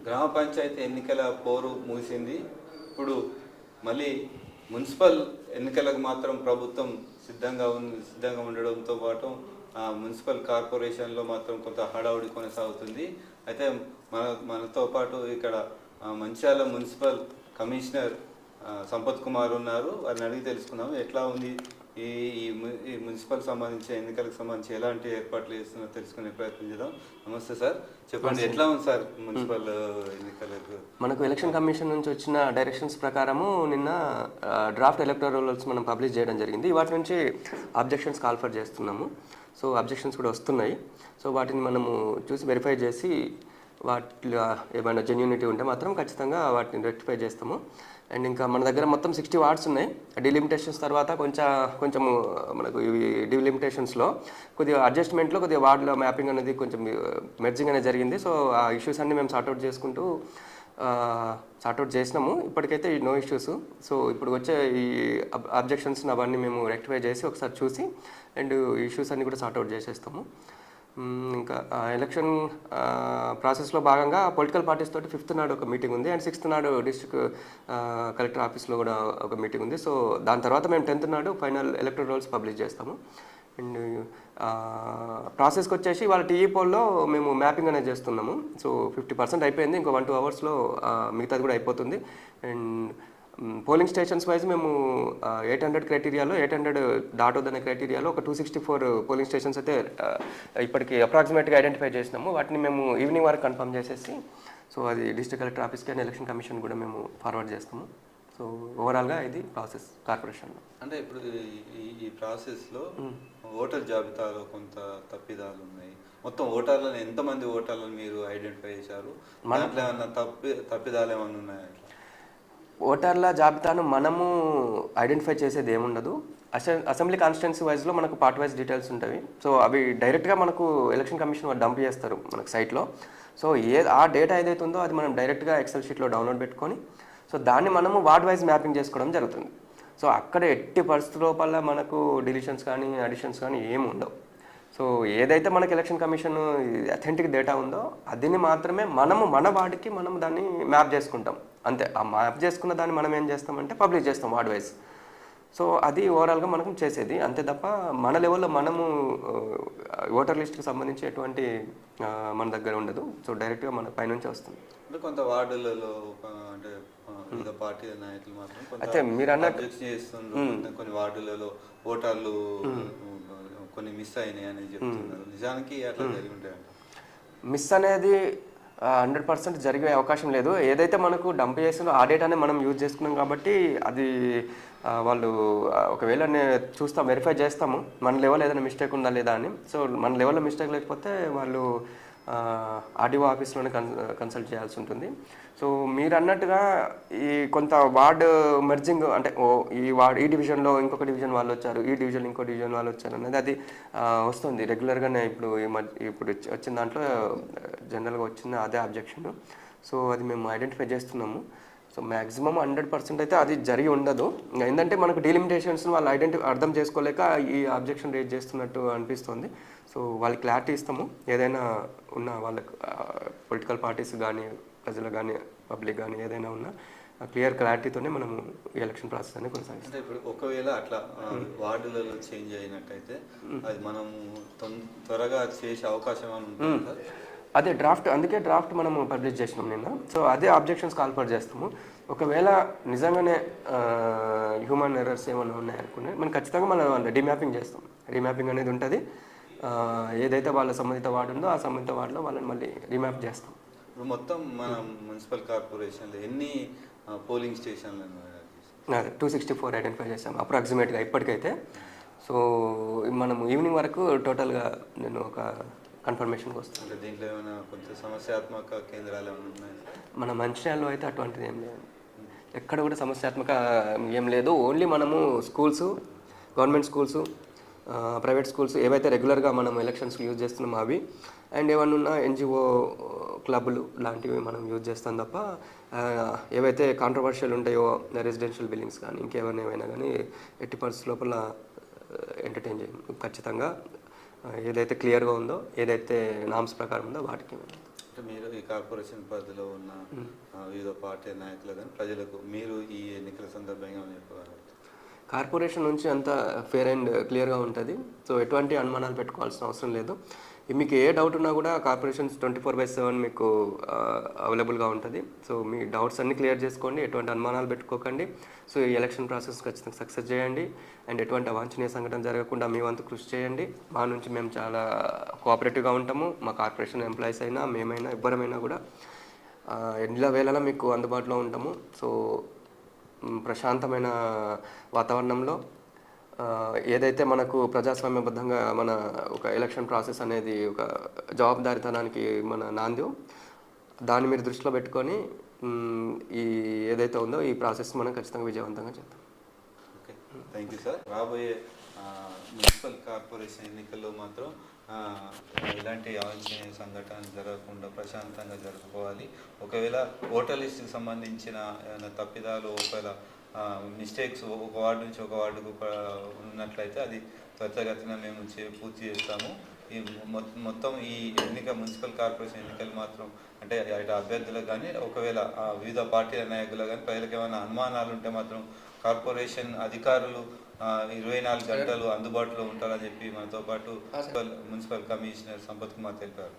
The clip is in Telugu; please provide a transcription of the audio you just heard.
గ్రామ పంచాయతీ ఎన్నికల పోరు ముగిసింది. ఇప్పుడు మళ్ళీ మున్సిపల్ ఎన్నికలకు మాత్రం ప్రభుత్వం సిద్ధంగా ఉండడంతో పాటు మున్సిపల్ కార్పొరేషన్లో మాత్రం కొంత హడావుడి కొనసాగుతుంది. అయితే మనతో పాటు ఇక్కడ మంచిర్యాల మున్సిపల్ కమిషనర్ సంపత్ కుమార్ ఉన్నారు. వారిని అడిగి తెలుసుకుందాం ఎట్లా ఉంది ఈ మున్సిపల్ సంబంధించి ఎన్నికలకు సంబంధించి ఎలాంటి ఏర్పాట్లు చేస్తున్నారో తెలుసుకునే ప్రయత్నం చేద్దాం. నమస్తే సార్, చెప్పండి ఎట్లా ఉంది సార్ మున్సిపల్ ఎన్నికలకు? మనకు ఎలక్షన్ కమిషన్ నుంచి వచ్చిన డైరెక్షన్స్ ప్రకారము నిన్న డ్రాఫ్ట్ ఎలక్టోరల్ రూల్స్ మనం పబ్లిష్ చేయడం జరిగింది. వాటి నుంచి అబ్జెక్షన్స్ కాల్ఫర్ చేస్తున్నాము. సో అబ్జెక్షన్స్ కూడా వస్తున్నాయి. సో వాటిని మనము చూసి వెరిఫై చేసి వాటిలో ఏమైనా జెన్యూనిటీ ఉంటే మాత్రం ఖచ్చితంగా వాటిని రెక్టిఫై చేస్తాము. అండ్ ఇంకా మన దగ్గర మొత్తం 60 వార్డ్స్ ఉన్నాయి. డిలిమిటేషన్స్ తర్వాత కొంచెము మనకు ఇవి డిలిమిటేషన్స్లో కొద్దిగా అడ్జస్ట్మెంట్లో కొద్దిగా వార్డులో మ్యాపింగ్ అనేది కొంచెం మెర్జింగ్ అనేది జరిగింది. సో ఆ ఇష్యూస్ అన్నీ మేము సార్ట్అవుట్ చేసినాము. ఇప్పటికైతే నో ఇష్యూస్. సో ఇప్పుడు వచ్చే ఈ అబ్జెక్షన్స్ అవన్నీ మేము రెక్టిఫై చేసి ఒకసారి చూసి అండ్ ఇష్యూస్ అన్నీ కూడా సార్ట్అవుట్ చేసేస్తాము. ఇంకా ఎలక్షన్ ప్రాసెస్లో భాగంగా పొలిటికల్ పార్టీస్ తోటి 5th నాడు ఒక మీటింగ్ ఉంది అండ్ 6th నాడు డిస్ట్రిక్ట్ కలెక్టర్ ఆఫీస్లో కూడా ఒక మీటింగ్ ఉంది. సో దాని తర్వాత మేము 10th నాడు ఫైనల్ ఎలక్టోరల్ రూల్స్ పబ్లిష్ చేస్తాము. అండ్ ప్రాసెస్కి వచ్చేసి వాళ్ళ టీఈ పోల్లో మేము మ్యాపింగ్ అనేది చేస్తున్నాము. సో 50% అయిపోయింది. ఇంకో 1-2 అవర్స్లో మిగతాది కూడా అయిపోతుంది. అండ్ పోలింగ్ స్టేషన్స్ వైజ్ మేము 800 క్రైటీరియాలో 800 దాటొద్దనే క్రైటీరియాలో ఒక 264 పోలింగ్ స్టేషన్స్ అయితే ఇప్పటికి అప్రాక్సిమేట్గా ఐడెంటిఫై చేసినాము. వాటిని మేము ఈవినింగ్ వరకు కన్ఫర్మ్ చేసేసి సో అది డిస్ట్రిక్ట్ కలెక్టర్ ఆఫీస్కి అండ్ ఎలక్షన్ కమిషన్ కూడా మేము ఫార్వర్డ్ చేస్తాము. సో ఓవరాల్గా ఇది ప్రాసెస్ కార్పొరేషన్లో. అంటే ఇప్పుడు ఈ ప్రాసెస్లో ఓటర్ జాబితాలో కొంత తప్పిదాలు ఉన్నాయి. మొత్తం ఓటర్లను ఎంతమంది ఓటర్లను మీరు ఐడెంటిఫై చేశారు? దాంట్లో ఏమన్నా తప్పిదాలు ఏమన్నా ఉన్నాయా? ఓటర్ల జాబితాను మనము ఐడెంటిఫై చేసేది ఏముండదు. అసెంబ్లీ కాన్స్టిట్యున్సీ వైజ్లో మనకు పార్ట్ వైజ్ డీటెయిల్స్ ఉంటాయి. సో అవి డైరెక్ట్గా మనకు ఎలక్షన్ కమిషన్ వాళ్ళు డంప్ చేస్తారు మనకు సైట్లో. సో ఆ డేటా ఏదైతే ఉందో అది మనం డైరెక్ట్గా ఎక్సెల్ షీట్లో డౌన్లోడ్ పెట్టుకొని సో దాన్ని మనము వార్డ్ వైజ్ మ్యాపింగ్ చేసుకోవడం జరుగుతుంది. సో అక్కడ ఎట్టి పరిస్థితి లోపల మనకు డిలీషన్స్ కానీ అడిషన్స్ కానీ ఏమి ఉండవు. సో ఏదైతే మనకి ఎలక్షన్ కమిషన్ అథెంటిక్ డేటా ఉందో అదిని మాత్రమే మన వార్డుకి మనం దాన్ని మ్యాప్ చేసుకుంటాం అంతే. ఆ మ్యాప్ చేసుకున్న దాన్ని మనం ఏం చేస్తామంటే పబ్లిష్ చేస్తాం వార్డ్ వైజ్. సో అది ఓవరాల్గా మనం చేసేది అంతే తప్ప మన లెవెల్లో మనము ఓటర్ లిస్ట్కి సంబంధించి ఎటువంటి మన దగ్గర ఉండదు. సో డైరెక్ట్గా మన పైనుంచి వస్తుంది. అంటే కొంత వార్డులలో అంటే పార్టీ నాయకులు మాత్రం అయితే మీరు అన్నట్టు కొన్ని వార్డులలో ఓటర్లు కొన్ని మిస్ అయినాయి అని చెప్తున్నారు. నిజానికి అట్లా జరిగి ఉంటాయంట? మిస్ అనేది 100% జరిగే అవకాశం లేదు. ఏదైతే మనకు డంప్ చేసినో ఆ డేటానే మనం యూజ్ చేసుకున్నాం కాబట్టి అది వాళ్ళు ఒకవేళ చూస్తాం వెరిఫై చేస్తాము మన లెవెల్ ఏదైనా మిస్టేక్ ఉందా లేదా అని. సో మన లెవెల్లో మిస్టేక్ లేకపోతే వాళ్ళు ఆర్డీఓ ఆఫీస్లోనే కన్సల్ట్ చేయాల్సి ఉంటుంది. సో మీరు అన్నట్టుగా ఈ కొంత వార్డ్ మెర్జింగ్ అంటే ఈ డివిజన్లో ఇంకొక డివిజన్ వాళ్ళు వచ్చారు, ఈ డివిజన్ ఇంకో డివిజన్ వాళ్ళు వచ్చారు అనేది అది వస్తుంది రెగ్యులర్గానే. ఇప్పుడు వచ్చిన దాంట్లో జనరల్గా వచ్చిన అదే అబ్జెక్షన్. సో అది మేము ఐడెంటిఫై చేస్తున్నాము. సో మ్యాక్సిమం 100% అయితే అది జరిగి ఉండదు. ఏంటంటే మనకు డీలిమిటేషన్స్ వాళ్ళు అర్థం చేసుకోలేక ఈ అబ్జెక్షన్ రేజ్ చేస్తున్నట్టు అనిపిస్తుంది. సో వాళ్ళకి క్లారిటీ ఇస్తాము. ఏదైనా ఉన్న వాళ్ళకు పొలిటికల్ పార్టీస్ కానీ ప్రజలు కానీ పబ్లిక్ కానీ ఏదైనా ఉన్నా క్లియర్ క్లారిటీతోనే మనము ఎలక్షన్ ప్రాసెస్ అనేది కొనసాగిస్తాం. అంటే ఇప్పుడు ఒకవేళ అట్లా వార్డులలో చేంజ్ అయినట్టయితే అది మనము త్వరగా చేసే అవకాశం ఉంటుంది. అదే అందుకే డ్రాఫ్ట్ మనము పబ్లిష్ చేసినాం నిన్న. సో అదే అబ్జెక్షన్స్ కాల్ఫర్ చేస్తాము. ఒకవేళ నిజంగానే హ్యూమన్ ఎర్రర్స్ ఏమైనా ఉన్నాయనుకునే మనం ఖచ్చితంగా మనం డీమ్యాపింగ్ చేస్తాం. రీమ్యాపింగ్ అనేది ఉంటుంది. ఏదైతే వాళ్ళ సంబంధిత వార్డు ఉందో ఆ సంబంధిత వార్డులో వాళ్ళని మళ్ళీ రీమ్యాప్ చేస్తాం. ఇప్పుడు మొత్తం మన మున్సిపల్ కార్పొరేషన్లో ఎన్ని పోలింగ్ స్టేషన్లు 264 ఐడెంటిఫై చేస్తాం అప్రాక్సిమేట్గా ఇప్పటికైతే. సో మనము ఈవినింగ్ వరకు టోటల్గా నేను ఒక కన్ఫర్మేషన్కి వస్తాను. అంటే దీంట్లో ఏమైనా కొంచెం సమస్యాత్మక కేంద్రాలు ఏమైనా ఉన్నాయి? మన మంచిర్యాలలో అయితే అటువంటిది ఏం లేదు. ఎక్కడ కూడా సమస్యాత్మక ఏం లేదు. ఓన్లీ మనము schools, government schools, private schools ఏవైతే రెగ్యులర్గా మనం ఎలక్షన్స్కి యూజ్ చేస్తున్నామో అవి అండ్ ఏమన్నా ఉన్నా ఎన్జిఓ క్లబ్లు లాంటివి మనం యూజ్ చేస్తాం తప్ప ఏవైతే కాంట్రవర్షియల్ ఉంటాయో రెసిడెన్షియల్ బిల్డింగ్స్ కానీ ఇంకేమైనా కానీ ఎట్టి పరిస్థితి లోపల ఎంటర్టైన్ చేయం. ఖచ్చితంగా ఏదైతే క్లియర్గా ఉందో ఏదైతే నామ్స్ ప్రకారం ఉందో వాటికి అంటే మీరు ఈ కార్పొరేషన్ పరిధిలో ఉన్న వివిధ పార్టీ నాయకులు కానీ ప్రజలకు మీరు ఈ ఎన్నికల సందర్భంగా చెప్పగలరు? కార్పొరేషన్ నుంచి అంతా ఫేర్ అండ్ క్లియర్గా ఉంటుంది. సో ఎటువంటి అనుమానాలు పెట్టుకోవాల్సిన అవసరం లేదు. మీకు ఏ డౌట్ ఉన్నా కూడా కార్పొరేషన్స్ 24/7 మీకు అవైలబుల్గా ఉంటుంది. సో మీ డౌట్స్ అన్నీ క్లియర్ చేసుకోండి, ఎటువంటి అనుమానాలు పెట్టుకోకండి. సో ఈ ఎలక్షన్ ప్రాసెస్ ఖచ్చితంగా సక్సెస్ చేయండి అండ్ ఎటువంటి అవాంఛనీయ సంఘటన జరగకుండా మీ వంతు కృషి చేయండి. మా నుంచి మేము చాలా కోఆపరేటివ్గా ఉంటాము. మా కార్పొరేషన్ ఎంప్లాయీస్ అయినా మేమైనా ఎవ్వరమైనా కూడా ఎన్ని వేళలా మీకు అందుబాటులో ఉంటాము. సో ప్రశాంతమైన వాతావరణంలో ఏదైతే మనకు ప్రజాస్వామ్యబద్ధంగా మన ఒక ఎలక్షన్ ప్రాసెస్ అనేది ఒక జవాబుదారీతనానికి మన నాంది, దాన్ని మీరు దృష్టిలో పెట్టుకొని ఈ ఏదైతే ఉందో ఈ ప్రాసెస్ మనం ఖచ్చితంగా విజయవంతంగా చేద్దాం. Okay, thank you sir. రాబోయే మున్సిపల్ కార్పొరేషన్ ఎన్నికల్లో మాత్రం ఇలాంటి అవాంఛనీయ సంఘటనలు జరగకుండా ప్రశాంతంగా జరుపుకోవాలి. ఒకవేళ ఓటర్ లిస్టుకి సంబంధించిన ఏమైనా తప్పిదాలు, ఒకవేళ మిస్టేక్స్ ఒక వార్డు నుంచి ఒక వార్డుకు ఉన్నట్లయితే అది త్వరితగతిన మేము పూర్తి చేస్తాము. ఈ మొత్తం ఈ మున్సిపల్ కార్పొరేషన్ ఎన్నికలు మాత్రం అంటే అటు అభ్యర్థులకు కానీ ఒకవేళ వివిధ పార్టీల నాయకులు కానీ ప్రజలకు ఏమైనా అనుమానాలు ఉంటే మాత్రం కార్పొరేషన్ అధికారులు 24 గంటలు అందుబాటులో ఉంటారని చెప్పి మనతో పాటు మున్సిపల్ కమిషనర్ సంపత్ కుమార్ తెలిపారు.